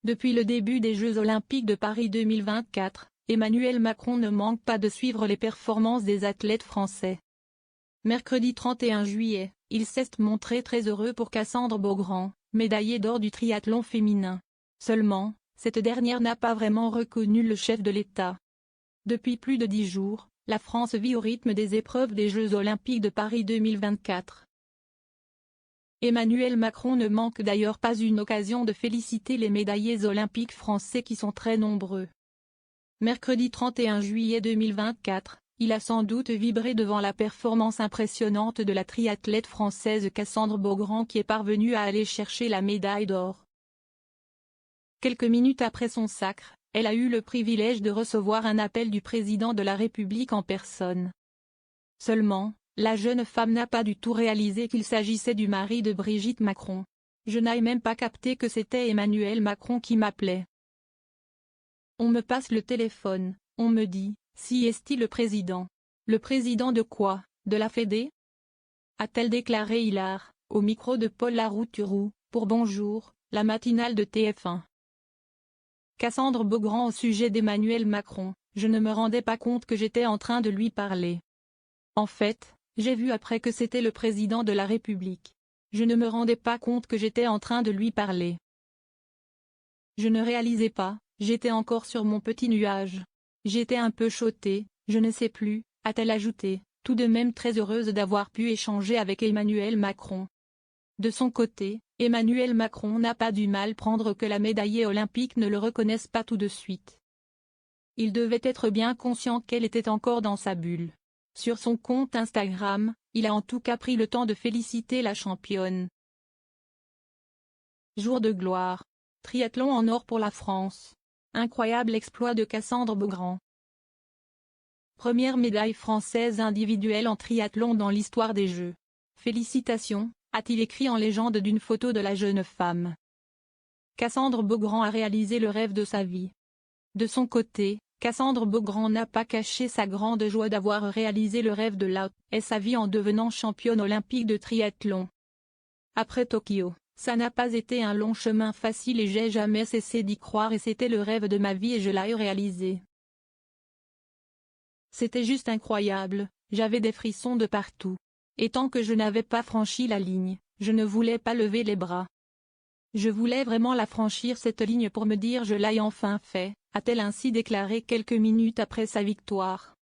Depuis le début des Jeux Olympiques de Paris 2024, Emmanuel Macron ne manque pas de suivre les performances des athlètes français. Mercredi 31 juillet, il s'est montré très heureux pour Cassandre Beaugrand, médaillée d'or du triathlon féminin. Seulement, cette dernière n'a pas vraiment reconnu le chef de l'État. Depuis plus de 10 jours, la France vit au rythme des épreuves des Jeux Olympiques de Paris 2024. Emmanuel Macron ne manque d'ailleurs pas une occasion de féliciter les médaillés olympiques français qui sont très nombreux. Mercredi 31 juillet 2024, il a sans doute vibré devant la performance impressionnante de la triathlète française Cassandre Beaugrand qui est parvenue à aller chercher la médaille d'or. Quelques minutes après son sacre, elle a eu le privilège de recevoir un appel du président de la République en personne. Seulement, la jeune femme n'a pas du tout réalisé qu'il s'agissait du mari de Brigitte Macron. Je n'ai même pas capté que c'était Emmanuel Macron qui m'appelait. On me passe le téléphone, on me dit, si est-il le président. Le président de quoi, de la Fédé? A-t-elle déclaré hilar, au micro de Paul Larouturou, pour Bonjour, la matinale de TF1. Cassandre Beaugrand au sujet d'Emmanuel Macron, je ne me rendais pas compte que j'étais en train de lui parler. En fait, j'ai vu après que c'était le président de la République. Je ne me rendais pas compte que j'étais en train de lui parler. Je ne réalisais pas, j'étais encore sur mon petit nuage. J'étais un peu choquée, je ne sais plus, a-t-elle ajouté, tout de même très heureuse d'avoir pu échanger avec Emmanuel Macron. De son côté, Emmanuel Macron n'a pas du mal prendre que la médaillée olympique ne le reconnaisse pas tout de suite. Il devait être bien conscient qu'elle était encore dans sa bulle. Sur son compte Instagram, il a en tout cas pris le temps de féliciter la championne. Jour de gloire. Triathlon en or pour la France. Incroyable exploit de Cassandre Beaugrand. Première médaille française individuelle en triathlon dans l'histoire des Jeux. Félicitations, a-t-il écrit en légende d'une photo de la jeune femme. Cassandre Beaugrand a réalisé le rêve de sa vie. De son côté, Cassandre Beaugrand n'a pas caché sa grande joie d'avoir réalisé le rêve de sa vie en devenant championne olympique de triathlon. Après Tokyo, ça n'a pas été un long chemin facile et j'ai jamais cessé d'y croire et c'était le rêve de ma vie et je l'ai réalisé. C'était juste incroyable, j'avais des frissons de partout. Et tant que je n'avais pas franchi la ligne, je ne voulais pas lever les bras. Je voulais vraiment la franchir cette ligne pour me dire je l'ai enfin fait, a-t-elle ainsi déclaré quelques minutes après sa victoire.